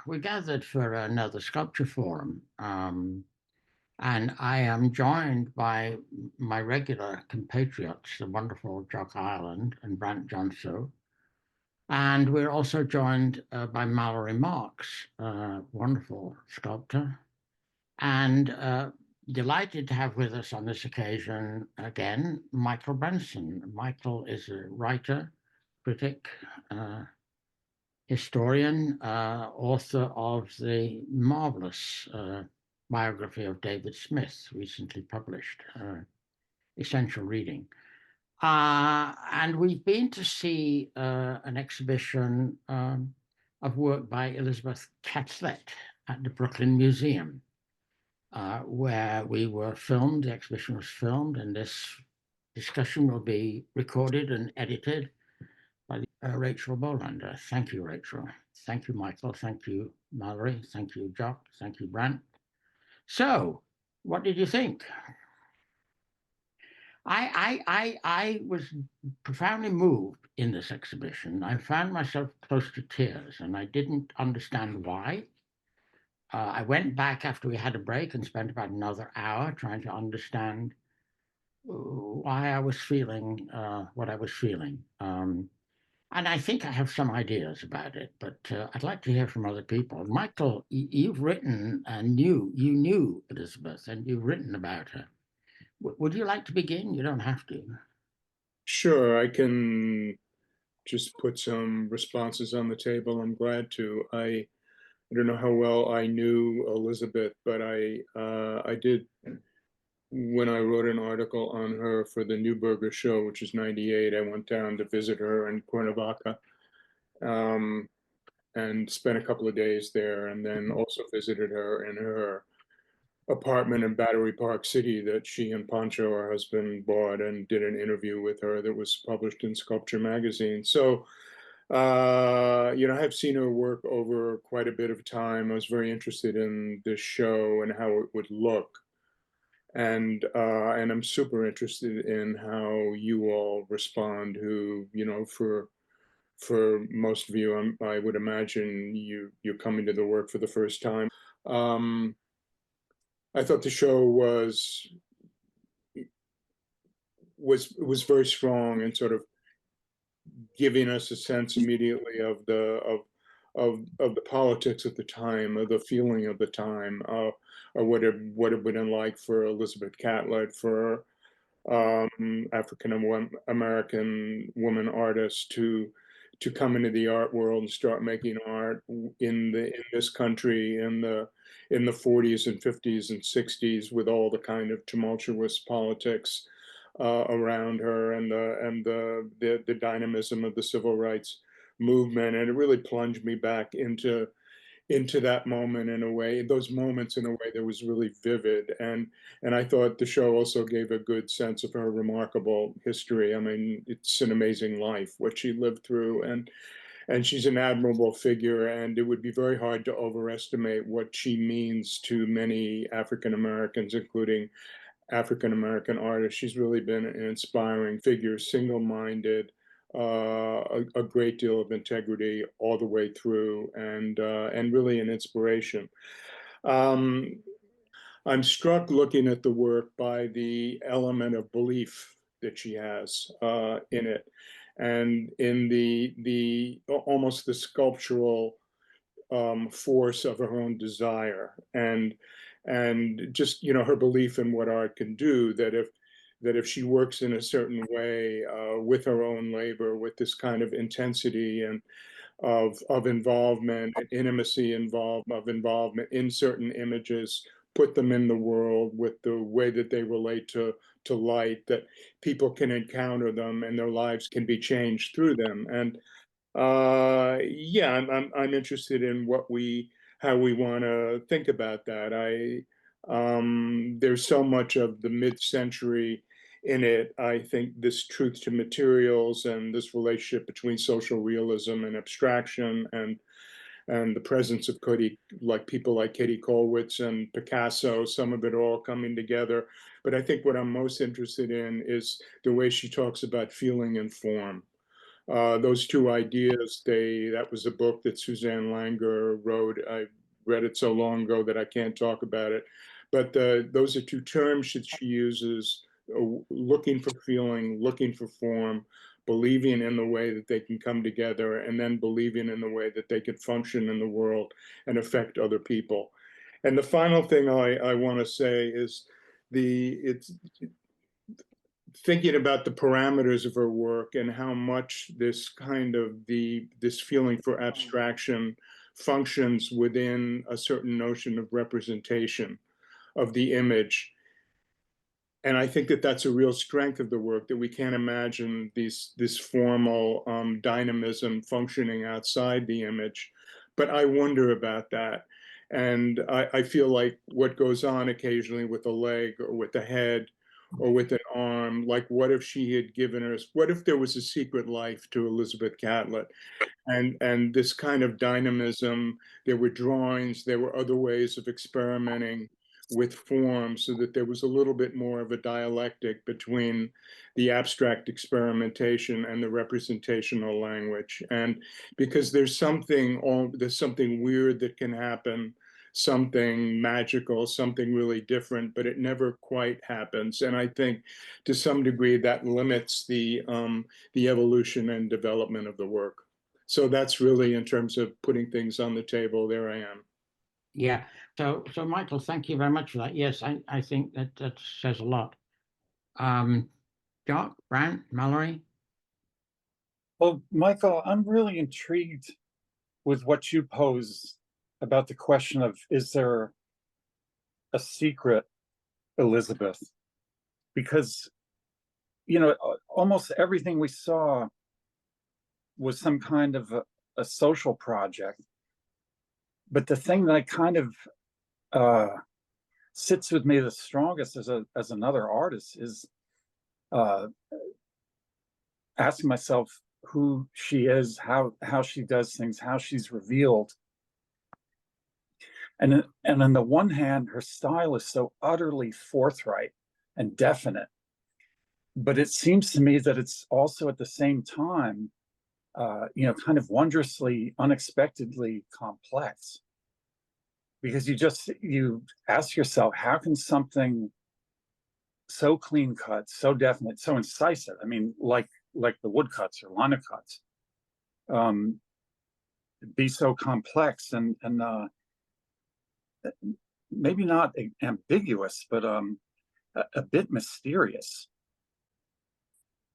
we're gathered for another sculpture forum, and I am joined by my regular compatriots, the wonderful Jock Ireland and Brandt Junceau. And we're also joined by Mallary Marks, wonderful sculptor, and delighted to have with us on this occasion again Michael Brenson. Michael is a writer, critic, historian, author of the marvelous biography of David Smith, recently published, essential reading. And we've been to see an exhibition of work by Elizabeth Catlett at the Brooklyn Museum, where we were filmed. The exhibition was filmed, and this discussion will be recorded and edited by Rachael Bohlander. Thank you, Rachael. Thank you, Michael. Thank you, Mallary. Thank you, Jock. Thank you, Brandt. So, what did you think? I was profoundly moved in this exhibition. I found myself close to tears, and I didn't understand why. I went back after we had a break and spent about another hour trying to understand why I was feeling what I was feeling. And I think I have some ideas about it, but I'd like to hear from other people. Michael, you've written and you knew Elizabeth, and you've written about her. Would you like to begin? You don't have to. Sure, I can just put some responses on the table. I'm glad to. I don't know how well I knew Elizabeth, but I did when I wrote an article on her for the Neuberger show, which is '98. I went down to visit her in Cuernavaca, and spent a couple of days there, and then also visited her in her apartment in Battery Park City that she and Pancho, her husband, bought, and did an interview with her that was published in Sculpture magazine. So, I've seen her work over quite a bit of time. I was very interested in this show and how it would look. And I'm super interested in how you all respond, who, for most of you, I would imagine you're coming to the work for the first time. I thought the show was very strong and sort of giving us a sense immediately of the politics of the time, of the feeling of the time, or what it would have been like for Elizabeth Catlett, for African American woman artists to come into the art world and start making art in this country in the 40s and 50s and 60s, with all the kind of tumultuous politics around her, and the dynamism of the civil rights movement. And it really plunged me back into that moment in a way, those moments in a way that was really vivid. And I thought the show also gave a good sense of her remarkable history. I mean, it's an amazing life, what she lived through, and she's an admirable figure, and it would be very hard to overestimate what she means to many African Americans, including African American artists. She's really been an inspiring figure, single-minded, a great deal of integrity all the way through, and really an inspiration. Um, I'm struck looking at the work by the element of belief that she has in it, and in the almost the sculptural force of her own desire, and just her belief in what art can do. That if she works in a certain way with her own labor, with this kind of intensity and of involvement and intimacy of involvement in certain images, put them in the world with the way that they relate to light, that people can encounter them and their lives can be changed through them. And yeah, I'm interested in how we want to think about that. There's so much of the mid-century in it. I think this truth to materials and this relationship between social realism and abstraction, and the presence of people like Katie Kollwitz and Picasso, some of it all coming together. But I think what I'm most interested in is the way she talks about feeling and form. Those two ideas, that was a book that Suzanne Langer wrote. I read it so long ago that I can't talk about it. But those are two terms that she uses: looking for feeling, looking for form, believing in the way that they can come together, and then believing in the way that they could function in the world and affect other people. And the final thing I want to say is it's thinking about the parameters of her work and how much this kind of this feeling for abstraction functions within a certain notion of representation of the image. And I think that that's a real strength of the work, that we can't imagine this formal dynamism functioning outside the image. But I wonder about that. And I feel like what goes on occasionally with a leg or with a head or with an arm, like what if she had given us, what if there was a secret life to Elizabeth Catlett? And this kind of dynamism, there were drawings, there were other ways of experimenting with form, so that there was a little bit more of a dialectic between the abstract experimentation and the representational language. And because there's something weird that can happen, something magical, something really different, but it never quite happens. And I think to some degree that limits the evolution and development of the work. So that's really, in terms of putting things on the table, there I am. Yeah. So Michael, thank you very much for that. Yes, I think that says a lot. Jock, Brandt, Mallary. Well, Michael, I'm really intrigued with what you pose about the question of, is there a secret Elizabeth? Because, almost everything we saw was some kind of a social project. But the thing that I kind of sits with me the strongest as another artist is asking myself who she is, how she does things, how she's revealed. And on the one hand, her style is so utterly forthright and definite. But it seems to me that it's also at the same time, kind of wondrously, unexpectedly complex. Because you ask yourself, how can something so clean cut, so definite, so incisive, I mean, like the woodcuts or lino cuts, be so complex and maybe not ambiguous, but a bit mysterious.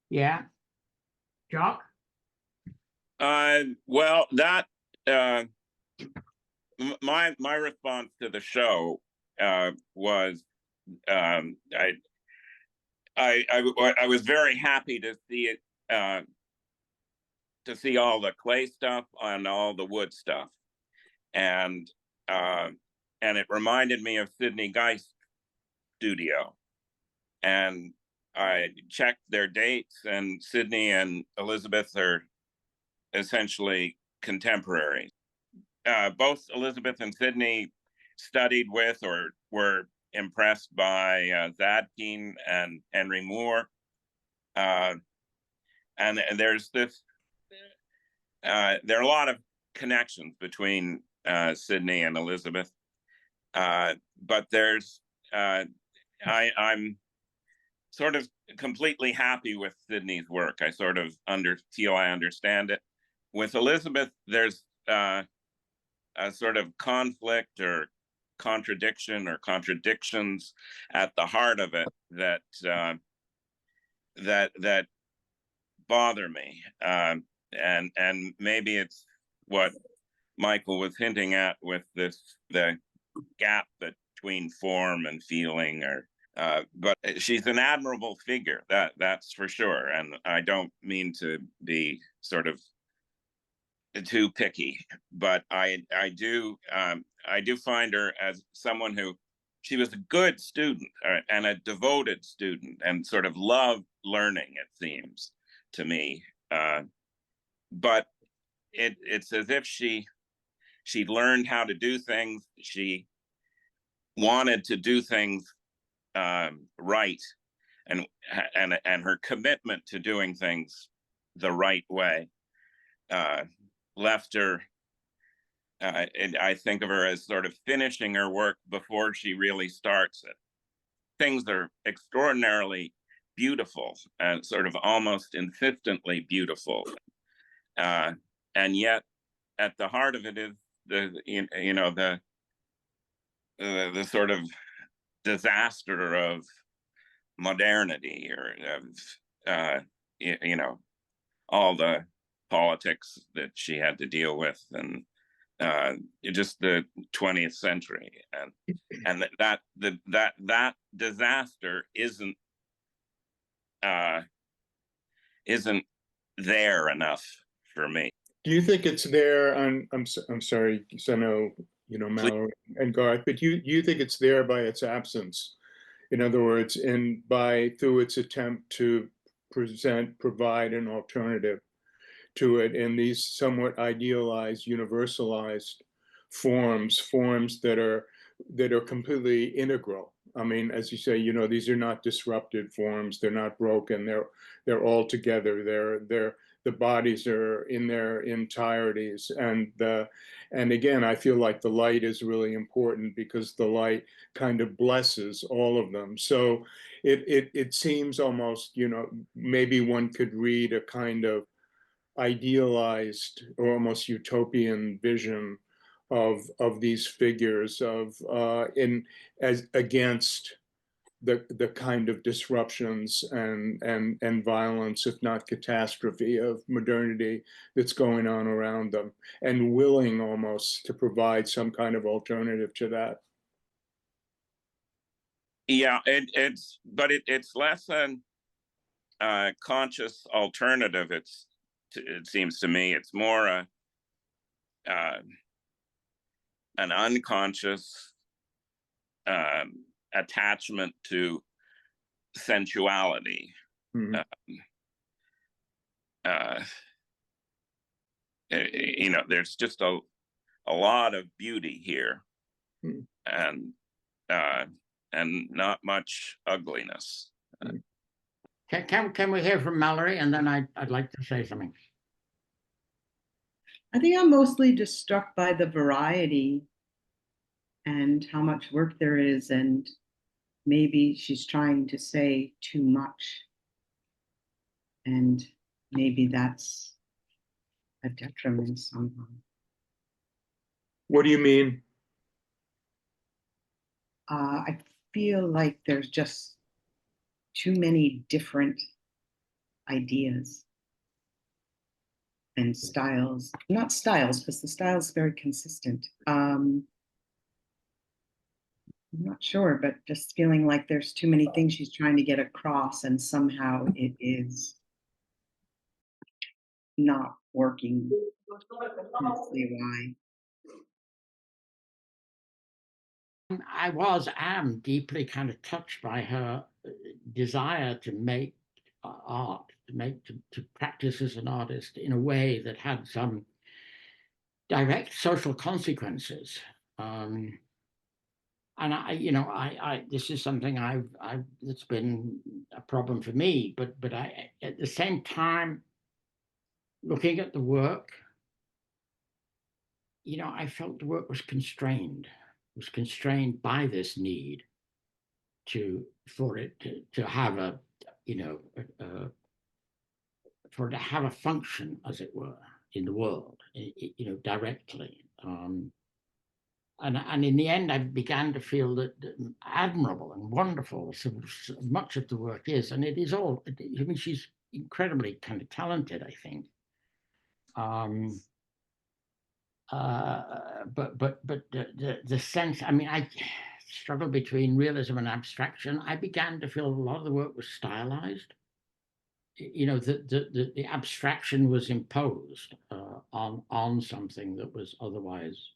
Yeah. Jock? Well, that my response to the show was I was very happy to see it, to see all the clay stuff and all the wood stuff, and it reminded me of Sidney Geist's studio, and I checked their dates, and Sidney and Elizabeth are essentially contemporaries. Both Elizabeth and Sidney studied with or were impressed by Zadkine and Henry Moore. And there's this, there are a lot of connections between Sidney and Elizabeth. But there's, I'm sort of completely happy with Sidney's work. I sort of feel I understand it. With Elizabeth, there's a sort of conflict or contradiction or contradictions at the heart of it that that bother me, and maybe it's what Michael was hinting at with the gap between form and feeling, or but she's an admirable figure, that's for sure, and I don't mean to be sort of too picky, but I do find her as someone who, she was a good student and a devoted student and sort of loved learning, it seems to me, but it's as if she learned how to do things, she wanted to do things right, and her commitment to doing things the right way. Left her, and I think of her as sort of finishing her work before she really starts it. Things are extraordinarily beautiful and sort of almost insistently beautiful, and yet at the heart of it is the sort of disaster of modernity, or of all the politics that she had to deal with, and just the 20th century, and that disaster isn't there enough for me. Do you think it's there on, I'm sorry, because I know, Mallary and Garth, but you think it's there by its absence? In other words, through its attempt to provide an alternative to it in these somewhat idealized, universalized forms that are completely integral. I mean, as you say, these are not disrupted forms. They're not broken. They're all together. The bodies are in their entireties, and again, I feel like the light is really important because the light kind of blesses all of them. So it seems almost, maybe one could read a kind of idealized or almost utopian vision of these figures as against the kind of disruptions and violence, if not catastrophe, of modernity that's going on around them, and willing almost to provide some kind of alternative to that. Yeah, it's less than conscious alternative. It seems to me it's more an unconscious attachment to sensuality. Mm-hmm. There's just a lot of beauty here, Mm-hmm. and not much ugliness. Can we hear from Mallary, and then I'd like to say something. I think I'm mostly just struck by the variety and how much work there is, and maybe she's trying to say too much, and maybe that's a detriment somehow. What do you mean? I feel like there's just too many different ideas and styles. Not styles, because the style is very consistent. I'm not sure, but just feeling like there's too many things she's trying to get across, and somehow it is not working. Can't see why. I am deeply kind of touched by her desire to make art, to practice as an artist in a way that had some direct social consequences. And this is something that's been a problem for me. But I, at the same time, looking at the work, I felt the work was constrained. It was constrained by this need for it to have for it to have a function, as it were, in the world, directly. And in the end, I began to feel that admirable and wonderful so much of the work is, and it is all. I mean, she's incredibly kind of talented, I think. But the sense, I mean, I struggle between realism and abstraction. I began to feel a lot of the work was stylized. The abstraction was imposed on something that was otherwise,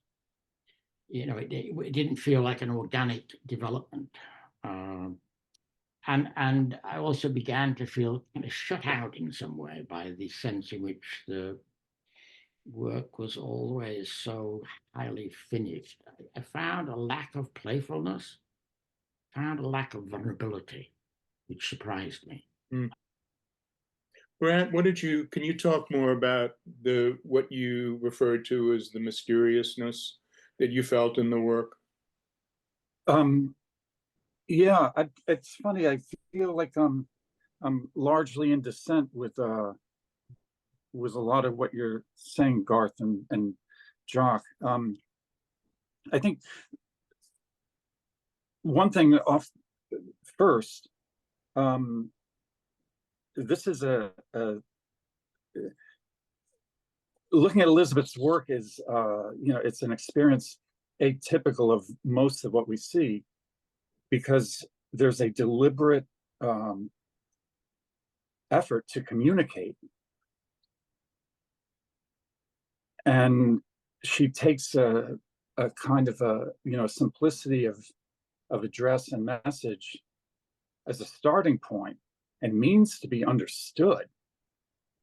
it didn't feel like an organic development. And I also began to feel kind of shut out in some way by the sense in which the work was always so highly finished. I found a lack of playfulness, found a lack of vulnerability, which surprised me. Brandt, can you talk more about what you referred to as the mysteriousness that you felt in the work? Yeah, it's funny. I feel like I'm largely in dissent with a lot of what you're saying, Garth and Jock. I think one thing off first, this is looking at Elizabeth's work is it's an experience atypical of most of what we see, because there's a deliberate effort to communicate, and she takes a kind of a simplicity of address and message as a starting point and means to be understood,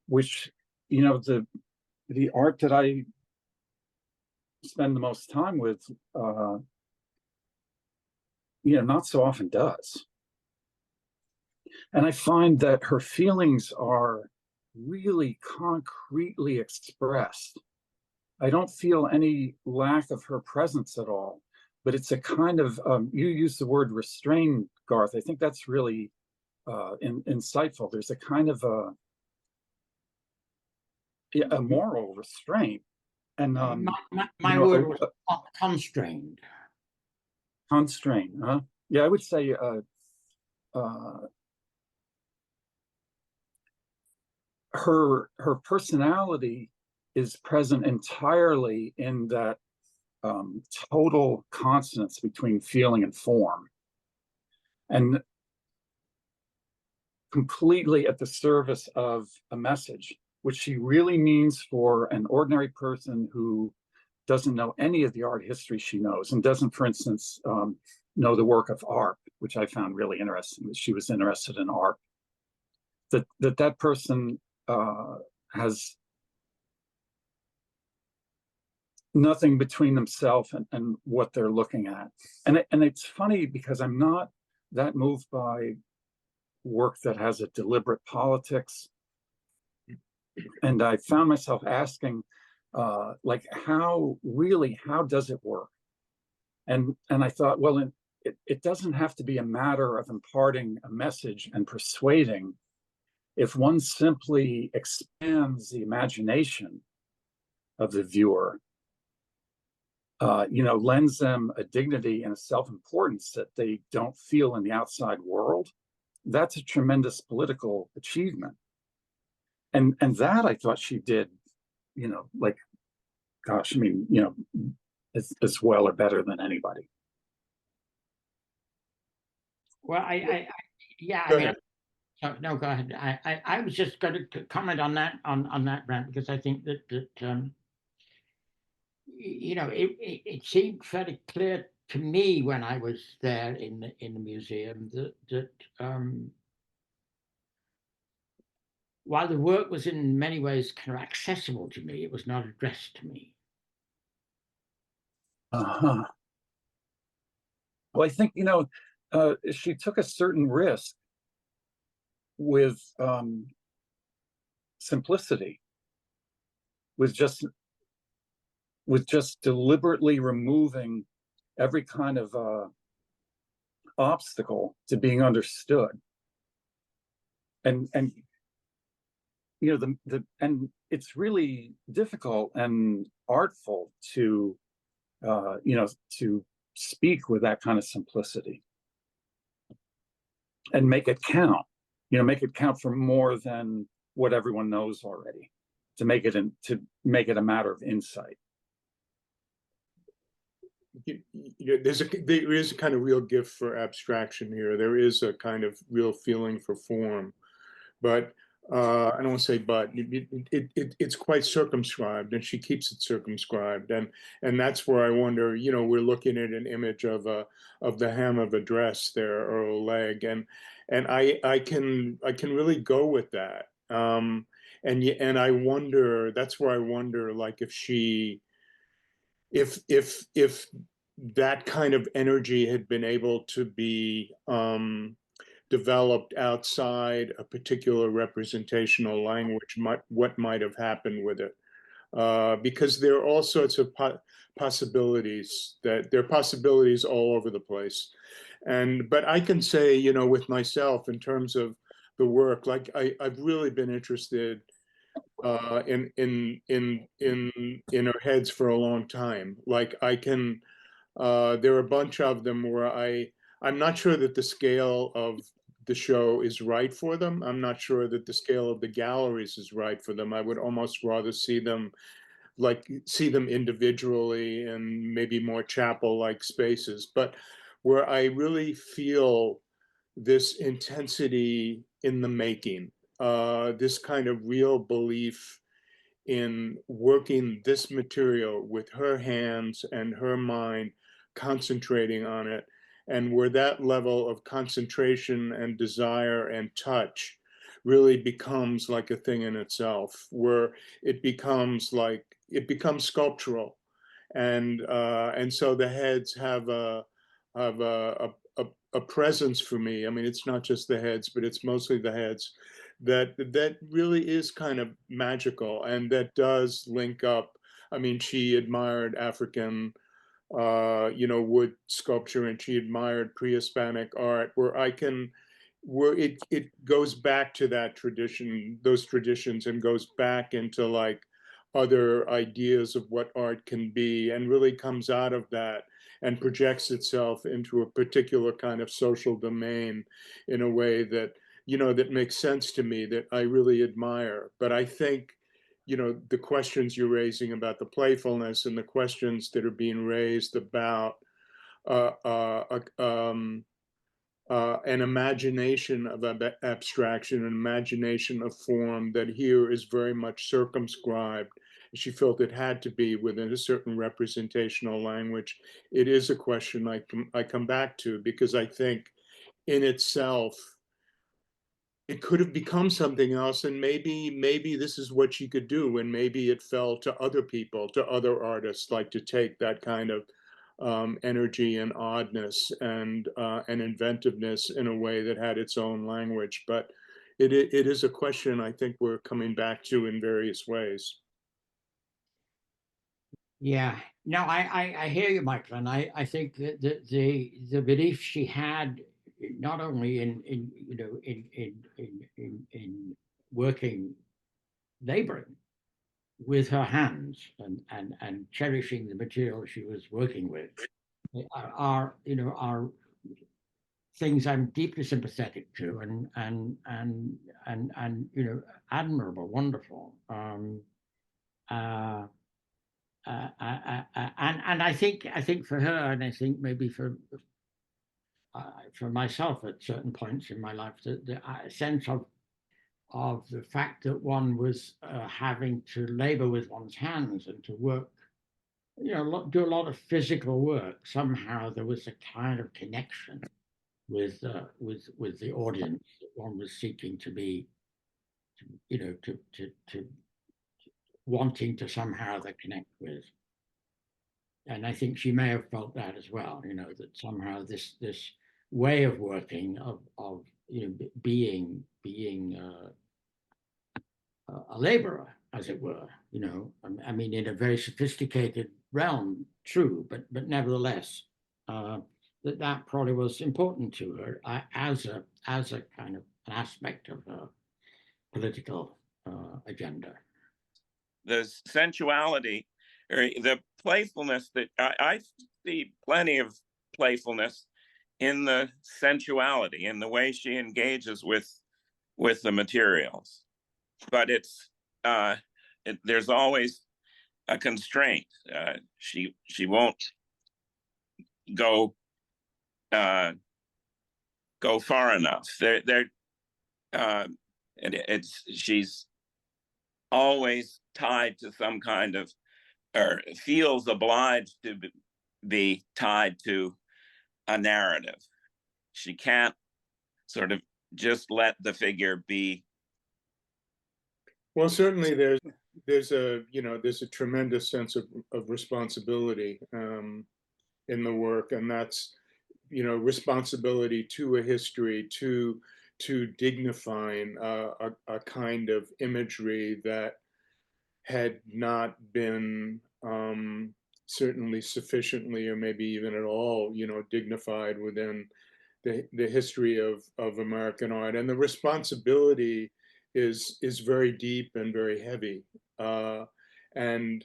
which the art that I spend the most time with not so often does. And I find that her feelings are really concretely expressed. I don't feel any lack of her presence at all, but it's a kind of, you use the word restrained, Garth. I think that's really insightful. There's a kind of a moral restraint. And my word was constrained. Constrained, huh? Yeah, I would say her personality is present entirely in that total consonance between feeling and form, and completely at the service of a message, which she really means for an ordinary person who doesn't know any of the art history she knows, and doesn't, for instance, know the work of art, which I found really interesting, that she was interested in art, that person has nothing between themselves and what they're looking at. And it's funny because I'm not that moved by work that has a deliberate politics. And I found myself asking, like, how does it work? And I thought, well, it doesn't have to be a matter of imparting a message and persuading. If one simply expands the imagination of the viewer, lends them a dignity and a self-importance that they don't feel in the outside world, that's a tremendous political achievement. And that I thought she did, like, gosh, I mean, as well or better than anybody. Well, yeah, Go I mean, ahead. no, go ahead. I was just going to comment on that, Brent, because I think that it seemed fairly clear to me when I was there in the museum that while the work was in many ways kind of accessible to me, it was not addressed to me. Uh-huh. Well, I think, she took a certain risk with simplicity, with just deliberately removing every kind of obstacle to being understood. And and it's really difficult and artful to to speak with that kind of simplicity and make it count, for more than what everyone knows already, to make it a matter of insight. There is a kind of real gift for abstraction here. There is a kind of real feeling for form, but I don't want to say but, it's quite circumscribed, and she keeps it circumscribed, and that's where I wonder, we're looking at an image of the hem of a dress there, or a leg, and I can really go with that, and I wonder, that's where I wonder, like, if that kind of energy had been able to be developed outside a particular representational language, what might have happened with it. Because there are all sorts of possibilities, that there are possibilities all over the place. But I can say, you know, with myself in terms of the work, like I've really been interested in our heads for a long time. Like I can, there are a bunch of them where I'm not sure that the scale of the show is right for them. I'm not sure that the scale of the galleries is right for them. I would almost rather see them individually and maybe more chapel-like spaces. But where I really feel this intensity in the making, this kind of real belief in working this material with her hands and her mind, concentrating on it, and where that level of concentration and desire and touch really becomes like a thing in itself, where it becomes sculptural, and so the heads have a presence for me. I mean, it's not just the heads, but it's mostly the heads that really is kind of magical, and that does link up. I mean, she admired African, wood sculpture, and she admired pre-Hispanic art, where it goes back to that tradition, those traditions, and goes back into like other ideas of what art can be, and really comes out of that and projects itself into a particular kind of social domain in a way that, you know, that makes sense to me, that I really admire. But I think, you know, the questions you're raising about the playfulness, and the questions that are being raised about an imagination of abstraction, an imagination of form that here is very much circumscribed. She felt it had to be within a certain representational language. It is a question I come back to, because I think in itself, it could have become something else, and maybe this is what she could do, and maybe it fell to other people, to other artists, like to take that kind of energy and oddness and inventiveness in a way that had its own language. But it is a question I think we're coming back to in various ways. Yeah, no, I hear you, Michael, and I think that the belief she had, not only in you know in working, laboring with her hands, and cherishing the material she was working with, are things I'm deeply sympathetic to, and admirable, wonderful. And I think for her, and I think maybe for myself at certain points in my life, the sense of the fact that one was having to labor with one's hands and to work, do a lot of physical work. Somehow there was a kind of connection with the audience that one was seeking to be, to wanting to somehow connect with. And I think she may have felt that as well, that somehow this way of working, of being a laborer, as it were, I mean, in a very sophisticated realm, true, but nevertheless, that probably was important to her, as a kind of an aspect of her political agenda. The sensuality, or the playfulness, that I see plenty of playfulness in the sensuality, in the way she engages with the materials. But there's always a constraint. She won't go far enough. She's always tied to some kind of, or feels obliged to be tied to a narrative. She can't sort of just let the figure be. Well, certainly there's a tremendous sense of responsibility in the work, and that's responsibility to a history, to dignifying a kind of imagery that had not been certainly sufficiently, or maybe even at all, dignified within the history of American art. And the responsibility is very deep and very heavy. And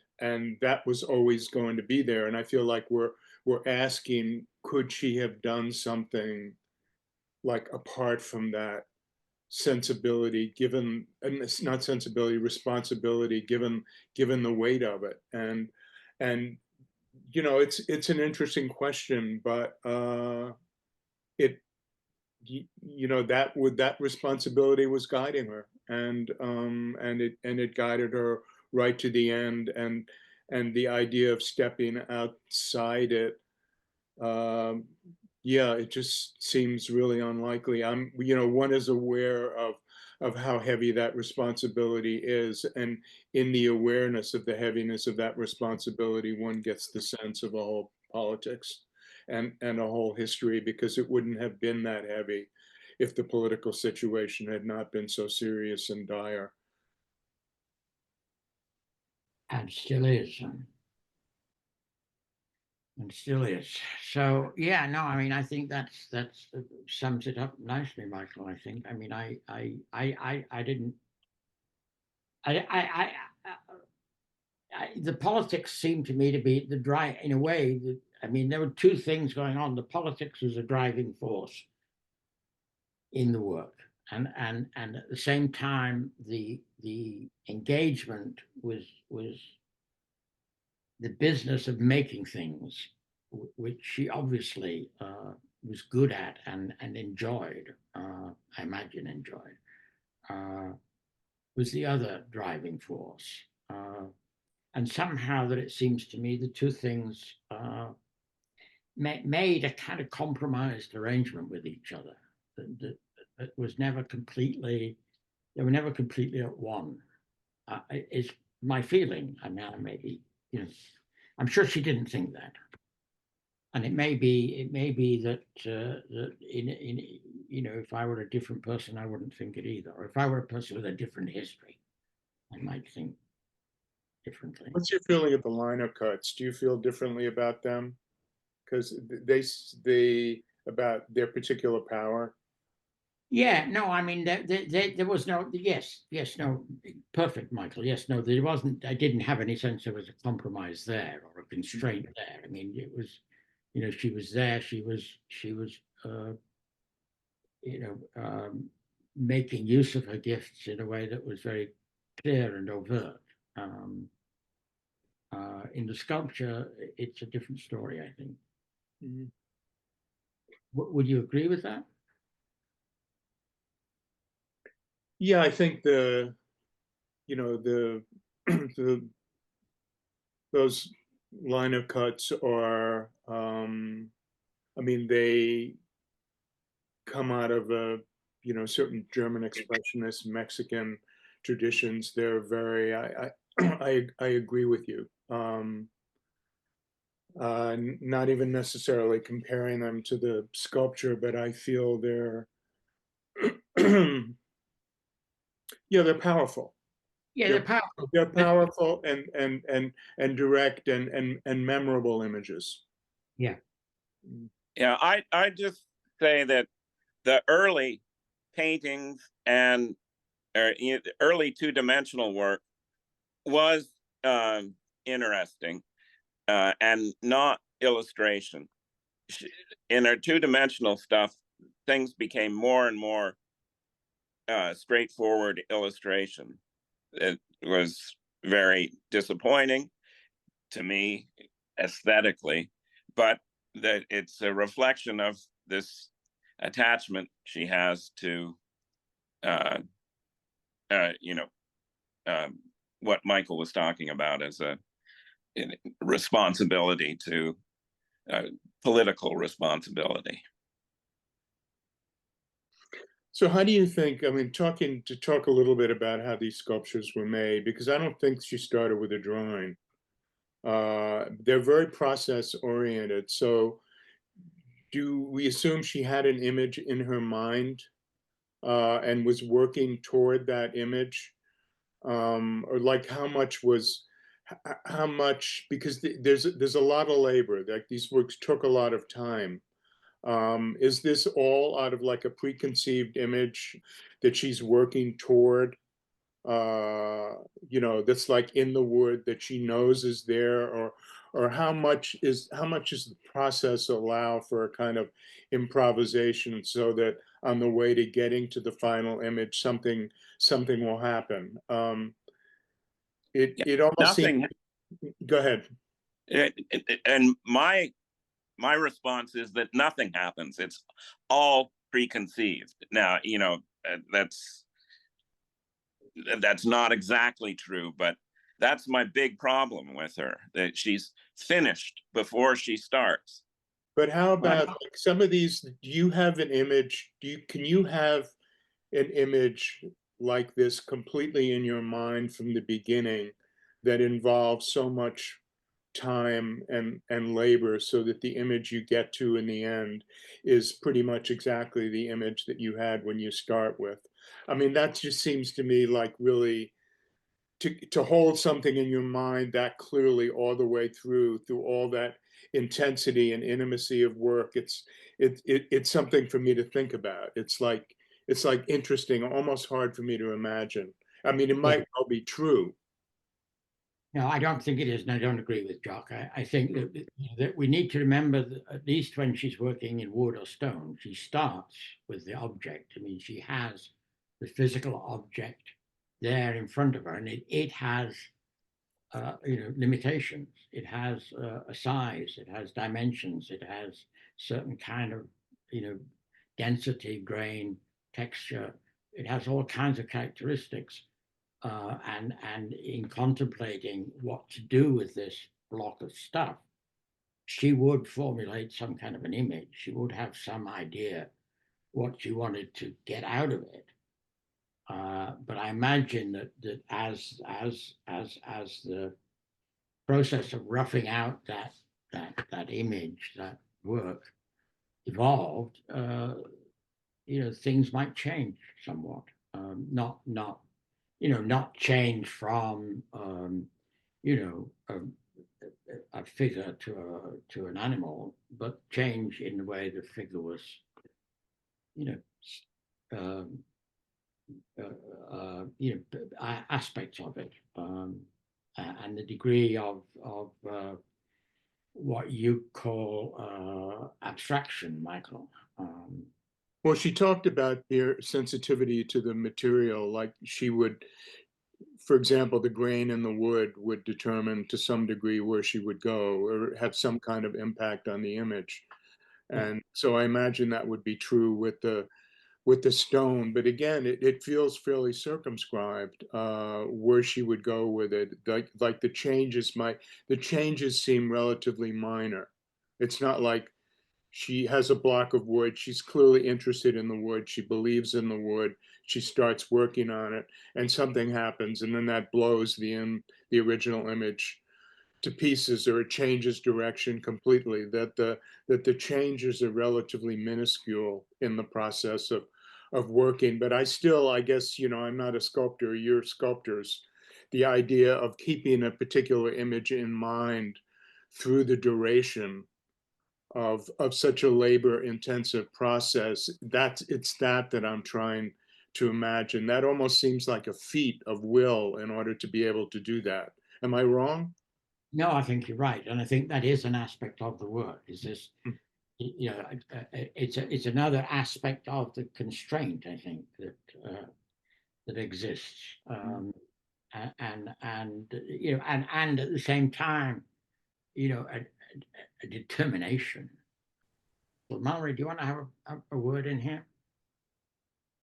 that was always going to be there. And I feel like we're asking, could she have done something like apart from that sensibility, given, and it's not sensibility, responsibility, given the weight of it. And it's an interesting question, but it that responsibility was guiding her, and it guided her right to the end, and the idea of stepping outside it, yeah, it just seems really unlikely. One is aware of how heavy that responsibility is, and in the awareness of the heaviness of that responsibility, one gets the sense of a whole politics and a whole history, because it wouldn't have been that heavy if the political situation had not been so serious and dire. And still is. And still is. So yeah, no, I mean, I think that's sums it up nicely, Michael. I think. I mean, I didn't. The politics seemed to me to be the drive, in a way. I mean, there were two things going on. The politics was a driving force in the work, and at the same time, the engagement was the business of making things, which she obviously was good at and enjoyed, I imagine enjoyed, was the other driving force. And somehow that it seems to me the two things made a kind of compromised arrangement with each other that was never completely, they were never completely at one, is my feeling. I mean, maybe, I'm sure she didn't think that. And it may be that if I were a different person, I wouldn't think it either. Or if I were a person with a different history, I might think differently. What's your feeling of the liner cuts? Do you feel differently about them? Because they about their particular power. Yeah, no, I mean, there was no, yes, no, perfect, Michael. Yes, no, there wasn't, I didn't have any sense there was a compromise there or a constraint there. I mean, it was, she was there, she was, making use of her gifts in a way that was very clear and overt. In the sculpture, it's a different story, I think. Mm-hmm. Would you agree with that? Yeah, I think the those liner cuts are, I mean, they come out of certain German expressionist Mexican traditions. They're very, I agree with you. Not even necessarily comparing them to the sculpture, but I feel they're yeah, they're powerful. Yeah, they're powerful. They're powerful and direct and memorable images. Yeah. Yeah, I just say that the early paintings and early two-dimensional work was interesting and not illustration. In her two-dimensional stuff, things became more and more straightforward illustration. It was very disappointing to me aesthetically, but that it's a reflection of this attachment she has to what Michael was talking about as a responsibility to political responsibility. So how do you think, I mean, talk a little bit about how these sculptures were made, because I don't think she started with a drawing. They're very process oriented. So do we assume she had an image in her mind and was working toward that image? Or like how much was, how much, because there's a lot of labor, like these works took a lot of time. Is this all out of like a preconceived image that she's working toward? That's like in the wood that she knows is there, or how much is the process allow for a kind of improvisation so that on the way to getting to the final image, something will happen. It almost seems. Nothing. Go ahead. And my response is that nothing happens. It's all preconceived. Now, that's not exactly true, but that's my big problem with her, that she's finished before she starts. But how about like some of these? Do you have an image? Can you have an image like this completely in your mind from the beginning that involves so much time and labor so that the image you get to in the end is pretty much exactly the image that you had when you start with? I mean, that just seems to me like really to hold something in your mind that clearly all the way through all that intensity and intimacy of work. It's something for me to think about. It's like interesting, almost hard for me to imagine. I mean, it might well be true. No, I don't think it is, and I don't agree with Jock. I think that we need to remember that at least when she's working in wood or stone, she starts with the object. I mean, she has the physical object there in front of her, and it has limitations. It has a size, it has dimensions, it has certain kind of density, grain, texture. It has all kinds of characteristics. And in contemplating what to do with this block of stuff, she would formulate some kind of an image. She would have some idea what she wanted to get out of it. But I imagine that as the process of roughing out that image, that work evolved, things might change somewhat. Not change from a figure to an animal, but change in the way the figure was, aspects of it, and the degree of what you call abstraction, Michael. Well, she talked about their sensitivity to the material, like she would, for example, the grain in the wood would determine to some degree where she would go or have some kind of impact on the image. And so I imagine that would be true with the stone. But again, it feels fairly circumscribed where she would go with it. Like the changes seem relatively minor. It's not like she has a block of wood. She's clearly interested in the wood. She believes in the wood. She starts working on it, and something happens, and then that blows the original image to pieces, or it changes direction completely. That the changes are relatively minuscule in the process of working. But I guess I'm not a sculptor. You're sculptors. The idea of keeping a particular image in mind through the duration of such a labor intensive process, it's that I'm trying to imagine. That almost seems like a feat of will in order to be able to do that. Am I wrong? No, I think you're right, and I think that is an aspect of the work. Is this, it's another aspect of the constraint, I think, that exists, and at the same time, a determination. Well, Mallary, do you want to have a word in here?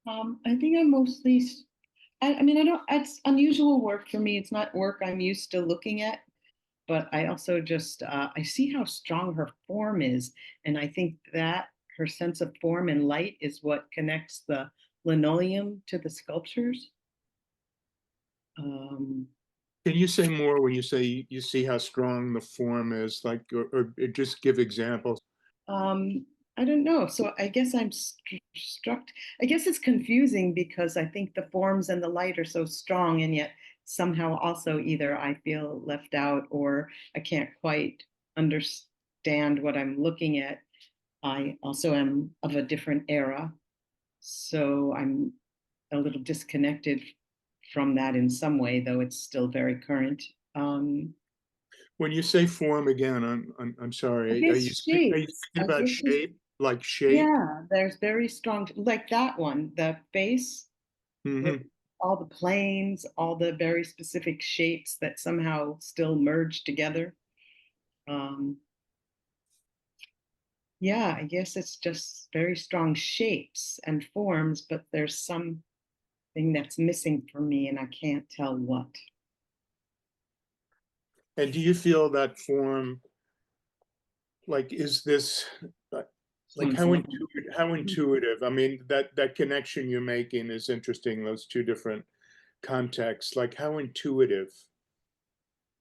I think I'm mostly, I mean, I don't, it's unusual work for me. It's not work I'm used to looking at, but I also just, I see how strong her form is. And I think that her sense of form and light is what connects the linoleum to the sculptures. Can you say more when you say you see how strong the form is, like, or just give examples? I don't know. So I guess I'm struck. I guess it's confusing because I think the forms and the light are so strong, and yet somehow also either I feel left out or I can't quite understand what I'm looking at. I also am of a different era, so I'm a little disconnected from that in some way, though it's still very current. When you say form again, I'm I sorry. Are you guess shapes. thinking about guess it's- shape, like shape? Yeah, there's very strong, like that one, the face with Mhm. all the planes, all the very specific shapes that somehow still merge together. Um, yeah, I guess it's just very strong shapes and forms, but there's something that's missing for me, and I can't tell what. And do you feel that form, like, is this, like, Sounds how like- intuitive? I mean, that connection you're making is interesting, those two different contexts. Like, how intuitive?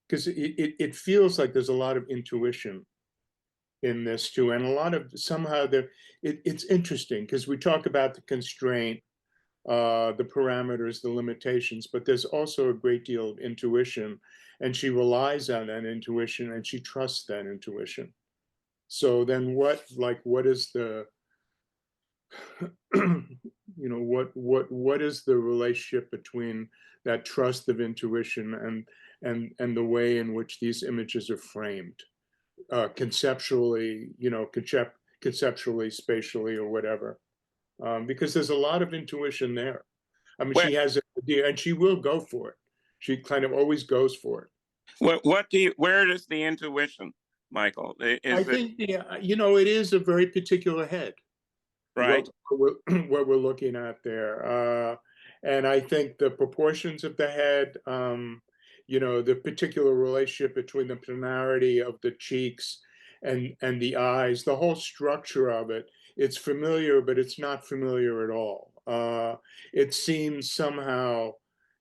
Because it feels like there's a lot of intuition in this too, and a lot of somehow it's interesting because we talk about the constraint, the parameters, the limitations, but there's also a great deal of intuition, and she relies on that intuition and she trusts that intuition. So then what is the what is the relationship between that trust of intuition and the way in which these images are framed, conceptually, conceptually, spatially, or whatever, because there's a lot of intuition there. I mean, Where, she has an idea and she will go for it. She kind of always goes for it. what do you? Where does the intuition, Michael? I Is it think, it is a very particular head, right? what we're looking at there. And I think the proportions of the head, the particular relationship between the planarity of the cheeks and the eyes, the whole structure of it, it's familiar, but it's not familiar at all. It seems somehow,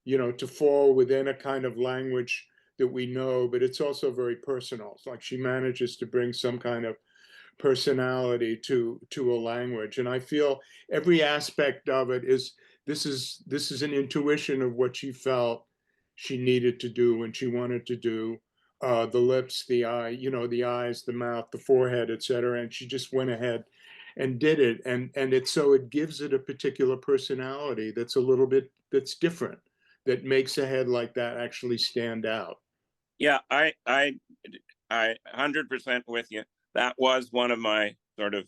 to fall within a kind of language that we know, but it's also very personal. It's like she manages to bring some kind of personality to a language, and I feel every aspect of it is this is an intuition of what she felt she needed to do when she wanted to do, the lips, the eye, the eyes, the mouth, the forehead, etc., and she just went ahead and did it, and it gives it a particular personality that's different, that makes a head like that actually stand out. Yeah, I 100% with you. That was one of my sort of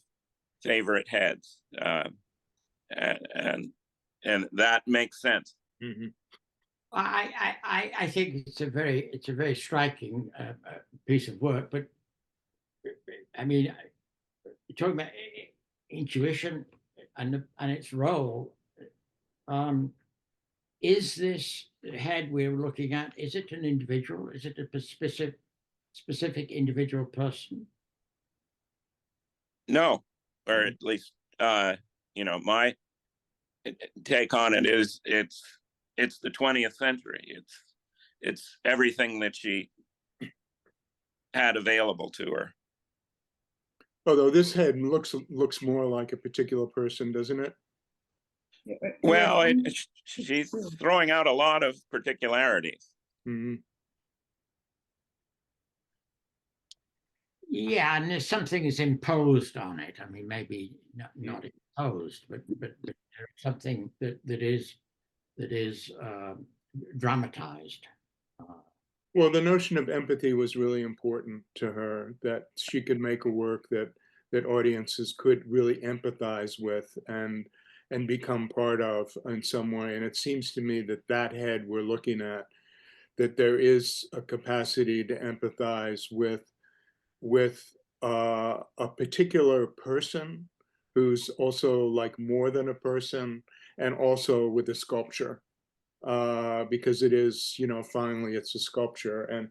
favorite heads, and that makes sense. Mhm. I think it's a very striking piece of work, but I mean, talking about intuition and its role, is this head we're looking at? Is it an individual? Is it a specific individual person? No, or at least my take on it is it's the 20th century. It's everything that she had available to her. Although this head looks more like a particular person, doesn't it? Well, she's throwing out a lot of particularities. Mm-hmm. Yeah, and there's something is imposed on it. I mean, maybe not imposed, but there's something that is dramatized. Well, the notion of empathy was really important to her, that she could make a work that audiences could really empathize with and become part of in some way. And it seems to me that head we're looking at, that there is a capacity to empathize with a particular person who's also like more than a person, and also with a sculpture, because it is, finally it's a sculpture,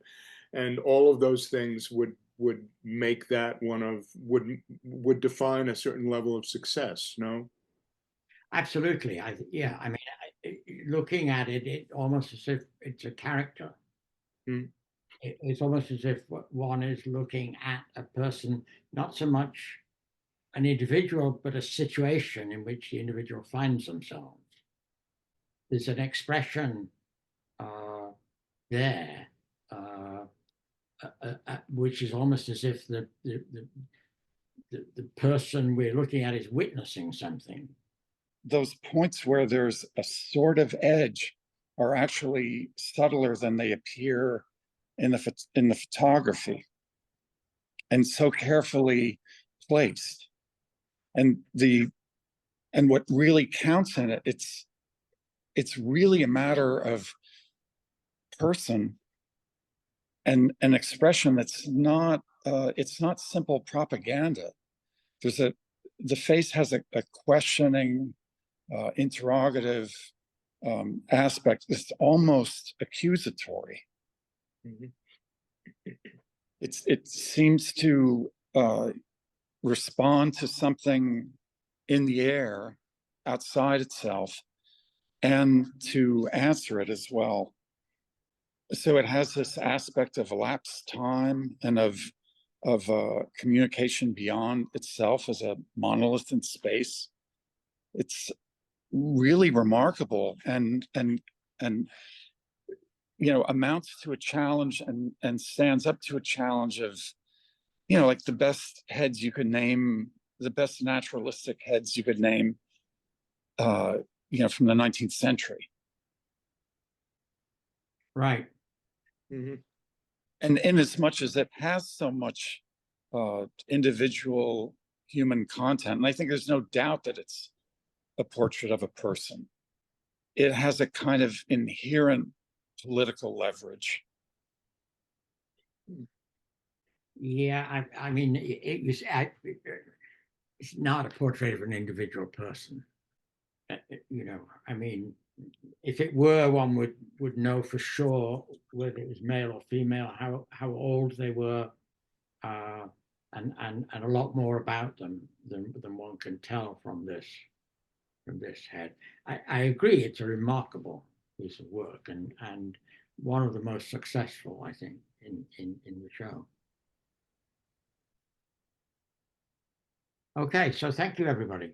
and all of those things would make that would define a certain level of success. No. Absolutely. I mean, looking at it, it almost as if it's a character. Mm. It's almost as if one is looking at a person, not so much an individual, but a situation in which the individual finds themselves. There's an expression there, which is almost as if the person we're looking at is witnessing something. Those points where there's a sort of edge are actually subtler than they appear in the photography, and so carefully placed. And what really counts in it, it's really a matter of person and an expression that's not it's not simple propaganda. The face has a questioning, interrogative aspect. It's almost accusatory. Mhm. It seems to respond to something in the air outside itself and to answer it as well. So it has this aspect of elapsed time and of communication beyond itself as a monolith in space. It's really remarkable and amounts to a challenge and stands up to a challenge of, like the best heads you could name, the best naturalistic heads you could name, from the 19th century. Right. Mhm. And in as much as it has so much individual human content, and I think there's no doubt that it's a portrait of a person, it has a kind of inherent political leverage. Yeah, I mean, it's not a portrait of an individual person. I mean, if it were, one would know for sure whether it was male or female, how old they were, and a lot more about them than one can tell from this head. I agree, it's a remarkable piece of work and one of the most successful, I think, in the show. Okay, so thank you, everybody.